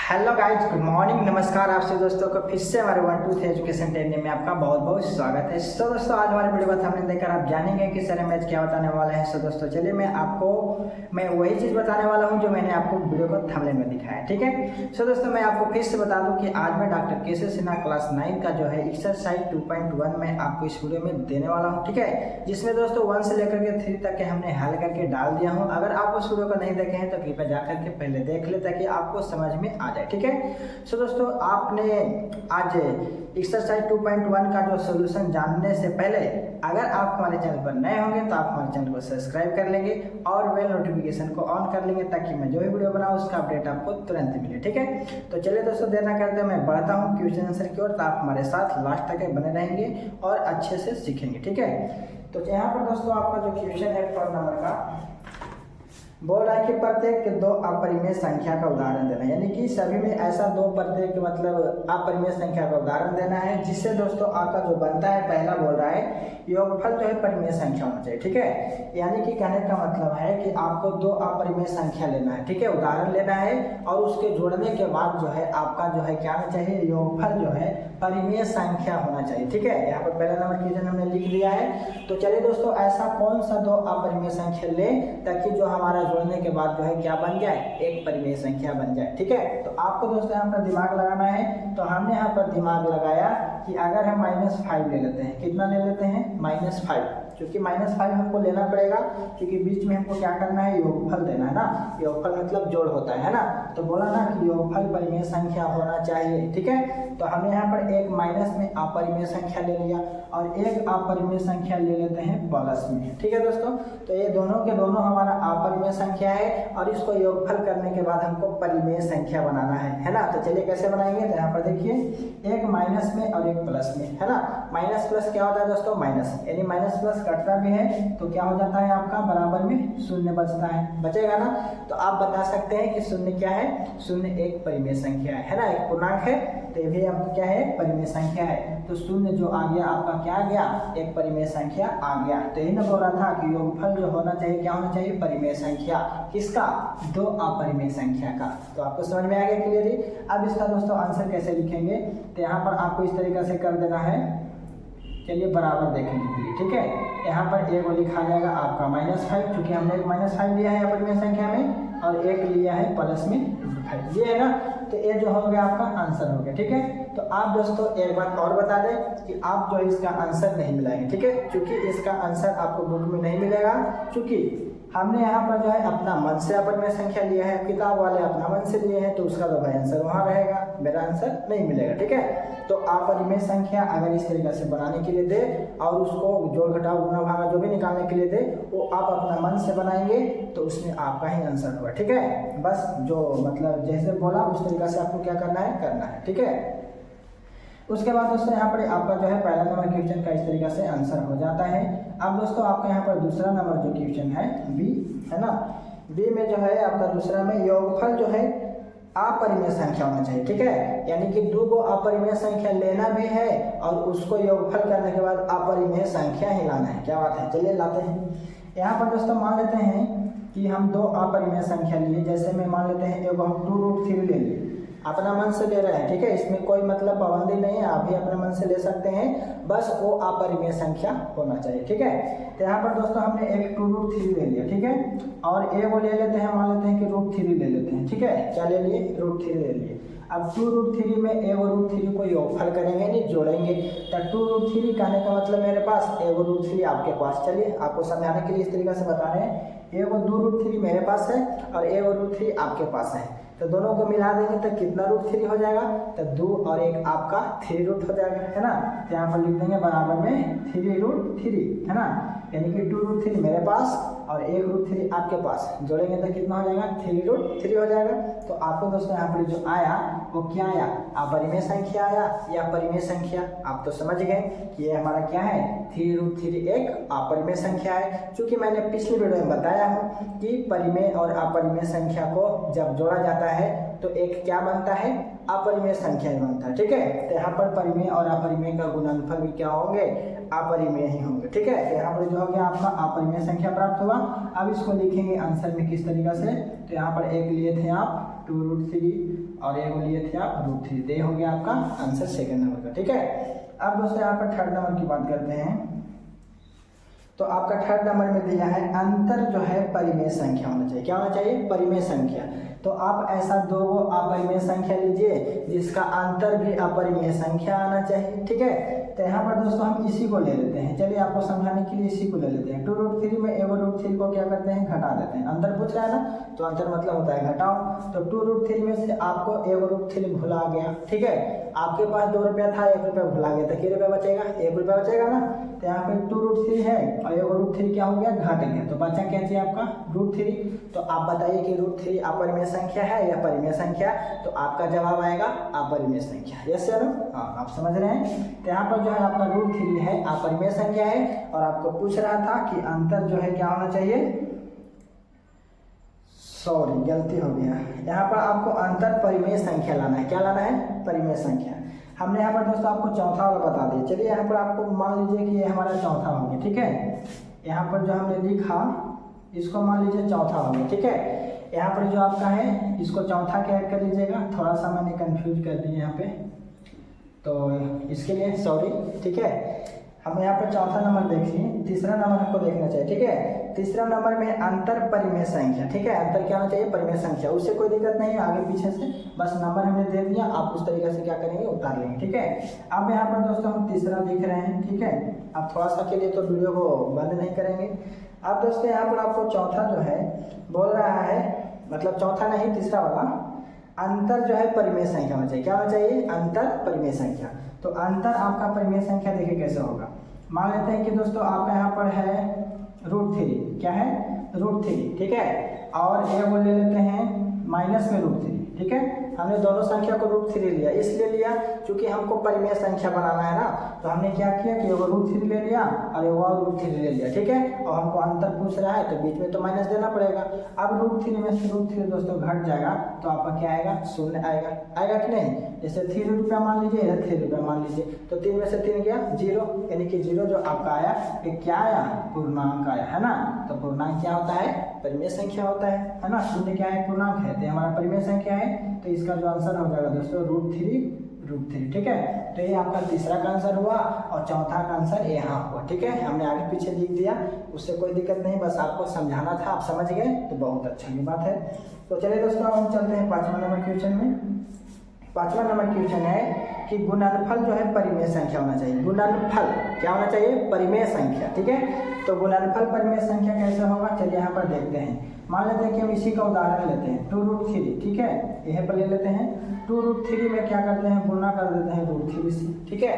Hello guys, good morning, नमस्कार। आपसे दोस्तों को फिर से हमारे 1 2 3 एजुकेशन ट्रेनिंग में आपका बहुत बहुत स्वागत है। सो दोस्तों, आज हमारे वीडियो को हमने देखकर आप जानेंगे कि सर मैच क्या बताने वाला है। सो दोस्तों चलिए मैं वही चीज़ बताने वाला हूं जो मैंने आपको वीडियो को थंबनेल में दिखाया है, ठीक है। सो दोस्तों मैं आपको फिर से बता दूं कि आज मैं डॉक्टर केशव सिन्हा क्लास 9 का जो है एक्सरसाइज 2.1 में आपको इस वीडियो में देने वाला हूँ, ठीक है। जिसमें दोस्तों 1 से लेकर के 3 तक के हमने हल करके डाल दिया हूँ। अगर आप उस वीडियो को नहीं देखे हैं तो कृपया जाकर के पहले देख ले ताकि आपको समझ में आ जाए, ठीक है। सो दोस्तों आपने आज एक्सरसाइज 2.1 का जो सोल्यूशन जानने से पहले अगर आप हमारे चैनल पर नए होंगे तो आप हमारे चैनल को सब्सक्राइब कर लेंगे और बेल नोटिफिकेशन को ऑन कर लेंगे ताकि मैं जो भी वीडियो बनाऊँ उसका अपडेट आपको तुरंत मिले, ठीक है। तो चलिए दोस्तों देर ना करते मैं बढ़ता हूँ क्वेश्चन आंसर की ओर, तो आप हमारे साथ लास्ट तक बने रहेंगे और अच्छे से सीखेंगे, ठीक है। तो यहाँ पर दोस्तों आपका जो क्वेश्चन है 4 नंबर का बोल रहा है कि प्रत्येक के 2 अपरिमेय संख्या का उदाहरण देना है, यानी कि सभी में ऐसा 2 प्रत्येक मतलब अपरिमेय संख्या का उदाहरण देना है जिससे दोस्तों आपका जो बनता है, पहला बोल रहा है योगफल जो है परिमेय संख्या होना चाहिए, ठीक है। यानी कि कहने का मतलब है कि आपको 2 अपरिमेय संख्या लेना है, ठीक है, उदाहरण लेना है और उसके जोड़ने के बाद जो है आपका जो है क्या होना चाहिए, योगफल जो है परिमेय संख्या होना चाहिए, ठीक है। यहाँ पर पहला नंबर क्वेश्चन हमने लिख दिया है। तो चलिए दोस्तों ऐसा कौन सा 2 अपरिमेय संख्या ले ताकि जो हमारा जोड़ने के बाद जो है क्या बन जाए, एक परिमेय संख्या बन जाए, ठीक है। तो आपको दोस्तों यहाँ पर दिमाग लगाना है। तो हमने यहाँ पर दिमाग लगाया कि अगर हम -5 ले लेते हैं, कितना ले लेते हैं, -5, क्योंकि -5 हमको लेना पड़ेगा क्योंकि बीच में हमको क्या करना है, योगफल देना है ना। योगफल मतलब जोड़ होता है ना। तो बोला ना कि योगफल परिमेय संख्या होना चाहिए, ठीक है। तो हमने यहाँ पर एक माइनस में अपरिमेय संख्या ले लिया और एक अपरिमेय संख्या ले लेते हैं प्लस में, ठीक है दोस्तों। तो ये दोनों के दोनों हमारा अपरिमेय संख्या है और इसको योगफल करने के बाद हमको परिमेय संख्या बनाना है ना। तो चलिए कैसे बनाएंगे, तो यहाँ पर देखिए एक माइनस में और एक प्लस में, है ना। माइनस प्लस क्या होता है दोस्तों, माइनस, यानी माइनस प्लस कटता भी है तो क्या हो जाता है आपका बराबर में शून्य बचता है, बचेगा ना। तो आप बता सकते हैं कि शून्य क्या है, शून्य एक परिमेय संख्या है ना, एक पूर्णांक है। तो ये भी आपका क्या है, परिमेय संख्या है। तो शून्य जो आ गया आपका क्या आ गया, एक परिमेय संख्या आ गया। तो यही ना बोल रहा था कि योगफल जो होना चाहिए क्या होना चाहिए, परिमेय संख्या, किसका, 2 अपरिमेय संख्या का। तो आपको समझ में आ गया क्लियरली। अब इसका दोस्तों आंसर कैसे लिखेंगे, तो यहाँ पर आपको इस तरीके से कर देना है। चलिए बराबर देखेंगे के लिए, ठीक है। यहाँ पर एक लिखा जाएगा आपका -5, क्योंकि हमने एक -5 लिया है अपरिमेय संख्या में और एक लिया है प्लस में 5, ये है ना। तो ये जो हो गया आपका आंसर हो गया, ठीक है। तो आप दोस्तों एक बात और बता दें कि आप जो इसका आंसर नहीं मिलाएंगे, ठीक है, क्योंकि इसका आंसर आपको बुक में नहीं मिलेगा, क्योंकि हमने यहाँ पर जो है अपना मन से अपरिमेय संख्या लिया है, किताब वाले अपना मन से लिए हैं, तो उसका तो भाई आंसर वहाँ रहेगा, मेरा आंसर नहीं मिलेगा, ठीक है। तो अपरिमेय संख्या अगर इस तरीके से बनाने के लिए दे और उसको जोड़ घटाव गुणा भागा जो भी निकालने के लिए दे वो आप अपना मन से बनाएंगे तो उसमें आपका ही आंसर होगा, ठीक है। बस जो मतलब जैसे बोला उस तरीके से आपको क्या करना है, ठीक है। उसके बाद दोस्तों यहाँ पर आपका जो है पहला नंबर क्वेश्चन का इस तरीके से आंसर हो जाता है। अब दोस्तों आपका यहाँ पर दूसरा नंबर जो क्वेश्चन है बी, है ना। बी में जो है आपका दूसरा में योगफल जो है अपरिमेय संख्या होना चाहिए, ठीक है। यानी कि 2 को अपरिमेय संख्या लेना भी है और उसको योगफल करने के बाद अपरिमेय संख्या ही लाना है। क्या बात है, चलिए लाते हैं। यहाँ पर दोस्तों मान लेते हैं कि हम 2 अपरिमेय संख्या लिए, जैसे में मान लेते हैं एगो हम 2√3 ले लिए, अपना मन से ले रहे हैं, ठीक है। इसमें कोई मतलब पाबंदी नहीं है, आप भी अपने मन से ले सकते हैं, बस वो अपरिमेय संख्या होना चाहिए, ठीक है। तो यहाँ पर दोस्तों हमने एक 2√3 ले लिया, ठीक है, और ए वो ले लेते हैं, मान लेते हैं कि √3 ले लेते हैं, ठीक है। क्या ले लिए, √3 ले लिए। अब 2√3 में ए और √3 को योगफल करेंगे, नहीं जोड़ेंगे। तो 2√3 कहने का मतलब मेरे पास ए और √3 आपके पास। चलिए आपको समझाने के लिए इस तरीके से बता रहे हैं, ए और 2√3 मेरे पास है और ए और √3 आपके पास है। तो दोनों को मिला देंगे तो कितना √3 हो जाएगा, तो 2 और 1 आपका 3 रूट हो जाएगा, है ना। तो यहाँ पर लिख देंगे बराबर में 3√3, है ना। यानी कि 2√3 मेरे पास और 1√3 आपके पास, जोड़ेंगे तो कितना हो जाएगा, 3√3 हो जाएगा। तो आपको दोस्तों यहाँ पर जो आया वो क्या आया, अपरिमेय संख्या आया या परिमेय संख्या। आप तो समझ गए कि ये हमारा क्या है, 3√3 एक अपरिमेय संख्या है। क्योंकि मैंने पिछली वीडियो में बताया हूँ कि परिमेय और अपरिमेय संख्या को जब जोड़ा जाता है तो एक क्या बनता है, अपरिमेय संख्या बनता है, ठीक है। तो यहाँ पर परिमेय और अपरिमेय का गुणनफल भी क्या होंगे, अपरिमेय ही होंगे। ठीक है, तो यहाँ पर जो हो गया आपका अपरिमेय संख्या प्राप्त हुआ। अब इसको लिखेंगे आंसर में किस तरीके से, तो यहाँ पर एक लिए थे आप 2√3 और एक लिए थे आप √3, तो ये हो गया आपका आंसर सेकंड नंबर का। ठीक है, अब दोस्तों यहाँ पर थर्ड नंबर की बात करते हैं। तो आपका थर्ड नंबर में दिया है अंतर जो है परिमेय संख्या होना चाहिए। क्या होना चाहिए, परिमेय संख्या। तो आप ऐसा दो अपरिमेय संख्या लीजिए जिसका अंतर भी अपरिमेय संख्या आना चाहिए। ठीक है, तो यहाँ पर दोस्तों हम इसी को ले लेते हैं। चलिए आपको समझाने के लिए इसी को ले लेते हैं। 2√3 में एक √3 को क्या करते हैं, घटा देते हैं। अंतर पूछ रहा है ना, तो अंतर मतलब होता है घटाओ। तो 2√3 में से आपको एक √3 भुला गया। ठीक है, आपके पास 2 रुपया था, 1 रुपया भुला गया, तो कितने रुपया बचेगा, 1 रुपया बचेगा ना। तो यहाँ पे 2√3 है और एक √3 क्या हो गया, घट गया, तो बचा क्या चाहिए आपका √3। तो आप बताइए कि √3 अपरिमेय संख्या है या परिमेय संख्या, तो आपका जवाब आएगा अपरिमेय संख्या। यस सर, हाँ आप समझ रहे हैं। तो यहाँ पर जो है आपका √3 है अपरिमेय संख्या है, और आपको पूछ रहा था कि अंतर जो है क्या होना चाहिए, सॉरी गलती हो गया, यहाँ पर आपको अंतर परिमेय संख्या लाना है। क्या लाना है, परिमेय संख्या। हमने यहाँ पर दोस्तों आपको चौथा वाला बता दिया। चलिए यहाँ पर आपको मान लीजिए कि ये हमारा चौथा हो गया। ठीक है, यहाँ पर जो हमने लिखा इसको मान लीजिए चौथा हो गया। ठीक है, यहाँ पर जो आपका है इसको चौथा के ऐड कर लीजिएगा। थोड़ा सा मैंने कंफ्यूज कर दिया यहाँ पे, तो इसके लिए सॉरी। ठीक है, हम यहाँ पर चौथा नंबर देखिए, तीसरा नंबर हमको देखना चाहिए। ठीक है, तीसरा नंबर में अंतर परिमेय संख्या। ठीक है, अंतर क्या होना चाहिए, परिमेय संख्या। उससे कोई दिक्कत नहीं है आगे पीछे से, बस नंबर हमने दे दिया, आप उस तरीके से क्या करेंगे, उतार लेंगे। ठीक है, अब यहाँ पर दोस्तों हम तीसरा लिख रहे हैं। ठीक है, अब थोड़ा सा के लिए तो वीडियो को बंद नहीं करेंगे। अब दोस्तों यहाँ पर आपको चौथा जो है बोल रहा है, मतलब चौथा नहीं तीसरा वाला, अंतर जो है परिमेय संख्या होना चाहिए। क्या होना चाहिए, अंतर परिमेय संख्या। तो अंतर आपका परिमेय संख्या देखिए कैसे होगा। मान लेते हैं कि दोस्तों आपका यहाँ पर है √3, क्या है, √3। ठीक है, और ये वो ले लेते हैं माइनस में √3। ठीक है, हमने दोनों संख्या को √3 लिया, इसलिए लिया क्योंकि हमको परिमेय संख्या बनाना है ना। तो हमने क्या किया कि एगो √3 ले लिया और एगो और √3 ले लिया। ठीक है, और हमको अंतर पूछ रहा है तो बीच में तो माइनस देना पड़ेगा। अब √3 में से √3 दोस्तों घट जाएगा, तो आपका क्या आएगा, 0 आएगा। आएगा कि नहीं, जैसे 3 रुपया मान लीजिए, इधर 3 रुपया मान लीजिए, तो 3 में से 3 गया 0, यानी कि 0 जो आपका आया ये क्या आया, पूर्णांक आया, है ना। तो पूर्णांक क्या होता है, परिमेय संख्या होता है ना। 0 क्या है, पूर्णांक है, तो हमारा परिमेय संख्या है। तो इसका जो आंसर हो जाएगा दोस्तों √3। ठीक है, तो ये आपका तीसरा का आंसर हुआ, और चौथा का आंसर यहाँ हुआ। ठीक है, हमने आगे पीछे लिख दिया, उससे कोई दिक्कत नहीं, बस आपको समझाना था, आप समझ गए तो बहुत अच्छी बात है। तो चलिए दोस्तों अब हम चलते हैं 5वां नंबर क्वेश्चन में। 5वां नंबर क्वेश्चन है कि गुणनफल जो है परिमेय संख्या होना चाहिए। गुणनफल क्या होना चाहिए, परिमेय संख्या। ठीक है, तो गुणनफल परिमेय संख्या कैसे होगा, चलिए यहाँ पर देखते हैं। मान लेते हैं कि हम इसी का उदाहरण लेते हैं 2√3। ठीक है, यहाँ पर ले लेते हैं 2√3 में क्या करते हैं, गुना कर देते हैं √3 से। ठीक है,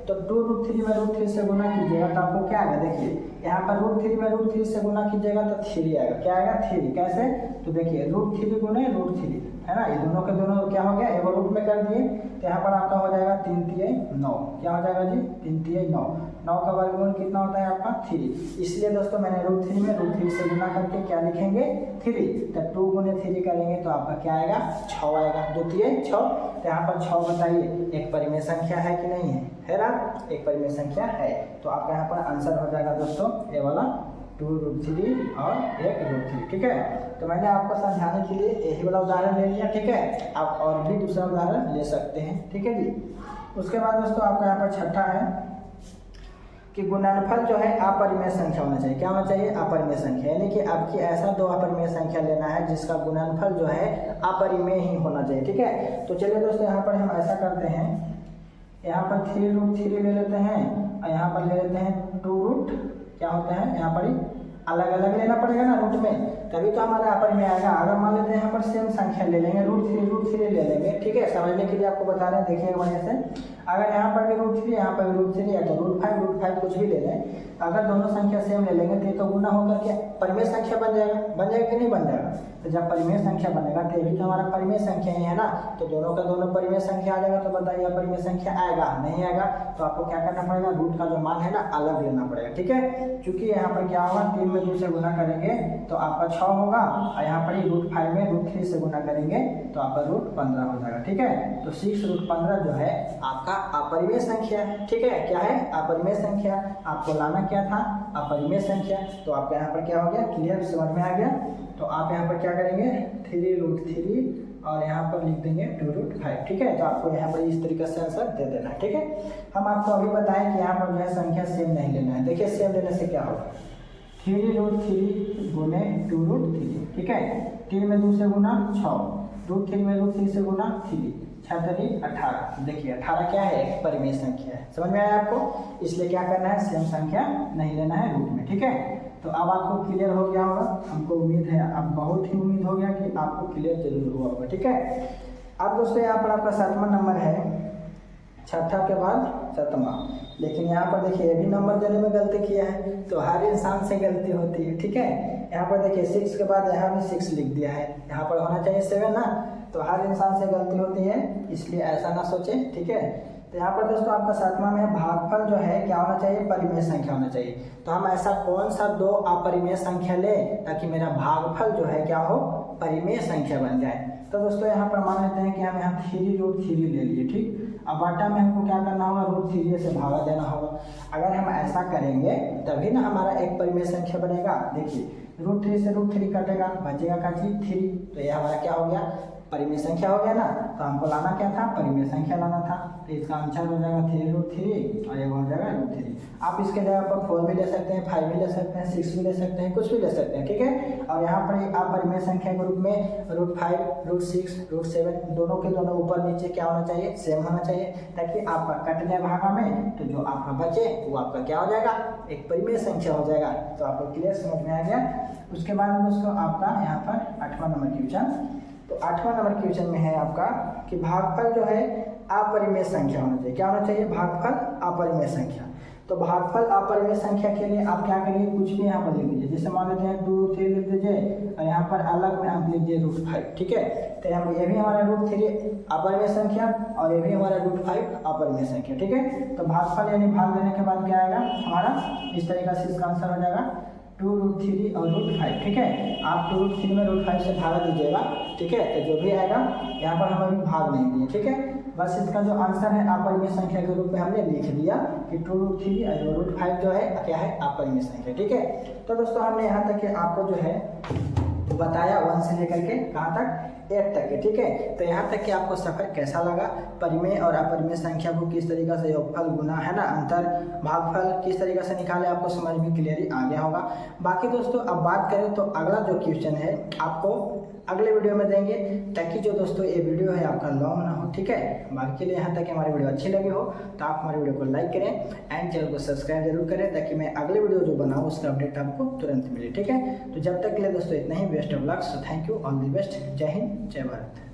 तो 2√3 में √3 से गुना कीजिएगा तो आपको क्या आएगा, देखिए यहाँ पर √3 में √3 से गुना कीजिएगा तो 3 आएगा। क्या आएगा, 3। कैसे, तो देखिए √3 गुने √3 है ना, ये दोनों के दोनों क्या हो गया, एक रूट में कर दिए, तो यहाँ पर आपका हो जाएगा 3 तिहाई 9। क्या हो जाएगा जी, 3 तिहाई 9। 9 का वर्गमूल कितना होता है आपका 3, इसलिए दोस्तों मैंने √3 में √3 से गुना करके क्या लिखेंगे 3, तो 2 गुने 3 करेंगे तो आपका क्या आएगा, 6 आएगा। 2 तिहाई 6, तो यहाँ पर 6 बताइए एक परिमेय संख्या है कि नहीं है ना, एक परिमेय संख्या है। तो आपका यहाँ पर आंसर हो जाएगा दोस्तों ये वाला 2√3 और 1√3। ठीक है, तो मैंने आपको समझाने के लिए यही वाला उदाहरण ले लिया। ठीक है, आप और भी दूसरा उदाहरण ले सकते हैं। ठीक है जी, उसके बाद दोस्तों आपका यहाँ पर छठा है कि गुणनफल जो है अपरिमेय संख्या होना चाहिए। क्या होना चाहिए, अपरिमेय संख्या, यानी कि आपकी ऐसा 2 अपरिमेय संख्या लेना है जिसका गुणनफल जो है अपरिमेय ही होना चाहिए। ठीक है, तो चलिए दोस्तों यहाँ पर हम ऐसा करते हैं, यहाँ पर 3√3 ले लेते हैं और यहाँ पर ले लेते हैं 2 क्या होता है, यहाँ पर ही अलग अलग लेना पड़ेगा ना रूट में, तभी तो हमारा अपरिमेय आएगा। अगर मान लेते हैं यहाँ पर सेम संख्या ले लेंगे, √3 ले लेंगे। ठीक है, समझने के लिए आपको बता रहे हैं, देखिए बढ़िया से। अगर यहाँ पर भी √3 यहाँ पर भी √3 या तो √5 कुछ भी ले लें, अगर दोनों संख्या सेम ले लेंगे तो ये तो गुना होकर के परिमेय संख्या बन जाएगा कि नहीं बन जाएगा। तो जब परिमेय संख्या बनेगा तो ये भी तो हमारा परिमेय संख्या ही है ना, तो दोनों का दोनों परिमेय संख्या आ जाएगा। तो बताइए परिमेय संख्या आएगा नहीं आएगा, तो आपको क्या करना पड़ेगा, रूट का जो मान है ना अलग लेना पड़ेगा। ठीक है, क्योंकि यहाँ पर क्या होगा, 3 में 2 से गुना करेंगे तो आपका 6 होगा और यहाँ पर ही √5 में √3 से गुना करेंगे तो आपका √15 हो जाएगा। ठीक है, तो 6√15 जो है आपका अपरिमेय संख्या है। ठीक है, क्या है? अपरिमेय संख्या। आपको लाना क्या था? अपरिमेय संख्या। तो आपका यहाँ पर क्या हो गया? क्लियर, समझ में आ गया। तो आप यहाँ पर क्या करेंगे? 3√3 और यहाँ पर लिख देंगे 2√5। ठीक है, तो आपको यहाँ पर इस तरीके से आंसर दे देना है। ठीक है, हम आपको अभी बताएं कि यहाँ पर जो है संख्या सेम नहीं लेना है। देखिए सेम लेने से क्या होगा? 3√3 गुने 2√3। ठीक है, 3 में 2 से गुना 6, √3 में √3 से गुना 3, 6 3 18। देखिए 18 क्या है? एक परिमेय संख्या है। समझ में आया आपको? इसलिए क्या करना है? सेम संख्या नहीं लेना है रूट में। ठीक है, तो अब आपको क्लियर हो गया होगा, हमको उम्मीद है, अब बहुत ही उम्मीद हो गया कि आपको क्लियर जरूर हुआ होगा। ठीक है, अब दोस्तों यहाँ पर आपका 7वां नंबर है, छठा के बाद 7वां। लेकिन यहाँ पर देखिए ये भी नंबर देने में गलती किया है, तो हर इंसान से गलती होती है। ठीक है, यहाँ पर देखिए 6 के बाद यहाँ भी 6 लिख दिया है, यहाँ पर होना चाहिए 7 ना, तो हर इंसान से गलती होती है, इसलिए ऐसा ना सोचें। ठीक है, तो यहाँ पर दोस्तों आपका 7वां में भागफल जो है क्या होना चाहिए? परिमेय संख्या होना चाहिए। तो हम ऐसा कौन सा 2 अपरिमेय संख्या लें ताकि मेरा भागफल जो है क्या हो? परिमेय संख्या बन जाए। तो दोस्तों यहाँ पर मान लेते हैं कि हम यहाँ 3√3 ले लिए। ठीक, अब बटा में हमको क्या करना होगा? √3 से भागा देना होगा। अगर हम ऐसा करेंगे तभी ना हमारा एक परिमेय संख्या बनेगा। देखिए √3 से √3 कटेगा, बचेगा का चीज 3, तो ये हमारा क्या हो गया? परिमेय संख्या हो गया ना। तो हमको लाना क्या था? परिमेय संख्या लाना था। तो इसका आंसर हो जाएगा 3√3 और ये हो जाएगा √3। आप इसके जगह पर 4 भी ले सकते हैं, 5 भी ले सकते हैं, 6 भी ले सकते हैं, कुछ भी ले सकते हैं। ठीक है, और यहाँ पर आप परिमेय संख्या के रूप में √5, √6, √7 दोनों के दोनों ऊपर नीचे क्या होना चाहिए? सेम होना चाहिए, ताकि आपका कट जाए भागा में, तो जो आपका बचे वो आपका क्या हो जाएगा? एक परिमेय संख्या हो जाएगा। तो आपको क्लियर समझ में आ गया। उसके बाद दोस्तों आपका यहाँ पर 8वां नंबर क्वेश्चन। तो 8वां नंबर क्वेश्चन में है आपका कि भागफल जो है अपरिमेय संख्या होना चाहिए। क्या होना चाहिए? भागफल अपरिमेय संख्या। तो भागफल अपरिमेय संख्या के लिए आप क्या करिए? कुछ भी यहाँ पर लिख दीजिए। जैसे मान लेते हैं 2√3 लिख दीजिए और यहाँ पर अलग में आप लिख दीजिए √5। ठीक है, तो हम ये भी हमारा √3 अपरिमेय संख्या और ये भी हमारा √5 अपरिमेय संख्या। ठीक है, तो भागफल यानी भाग देने के बाद क्या आएगा हमारा? इस तरीके से इसका आंसर हो जाएगा 2√3 और √5। ठीक है, आप 2√3 में √5 से भागा दीजिएगा। ठीक है, तो जो भी आएगा यहाँ पर हम अभी भाग नहीं दिए। ठीक है, बस इसका जो आंसर है अपरिमेय संख्या के रूप में हमने लिख दिया कि 2√3 और √5 जो है क्या है? अपरिमेय संख्या। ठीक है, तो दोस्तों हमने यहाँ तक कि आपको जो है बताया 1 से लेकर के कहाँ तक? 8 तक के। ठीक है, तो यहाँ तक कि आपको सफर कैसा लगा? परिमेय और अपरिमेय संख्या को किस तरीके से योगफल, गुना है ना, अंतर, भागफल किस तरीके से निकाले आपको समझ में क्लियरली आ गया होगा। बाकी दोस्तों अब बात करें तो अगला जो क्वेश्चन है आपको अगले वीडियो में देंगे, ताकि जो दोस्तों ये वीडियो है आपका लॉन्ग ना हो। ठीक है, बाकी के लिए यहाँ तक हमारी वीडियो अच्छी लगी हो तो आप हमारी वीडियो को लाइक करें एंड चैनल को सब्सक्राइब जरूर करें, ताकि मैं अगले वीडियो जो बनाऊँ उसका अपडेट आपको तुरंत मिले। ठीक है, तो जब तक के लिए दोस्तों इतना ही। Best of luck. So thank you, all the best. जय हिंद, जय भारत।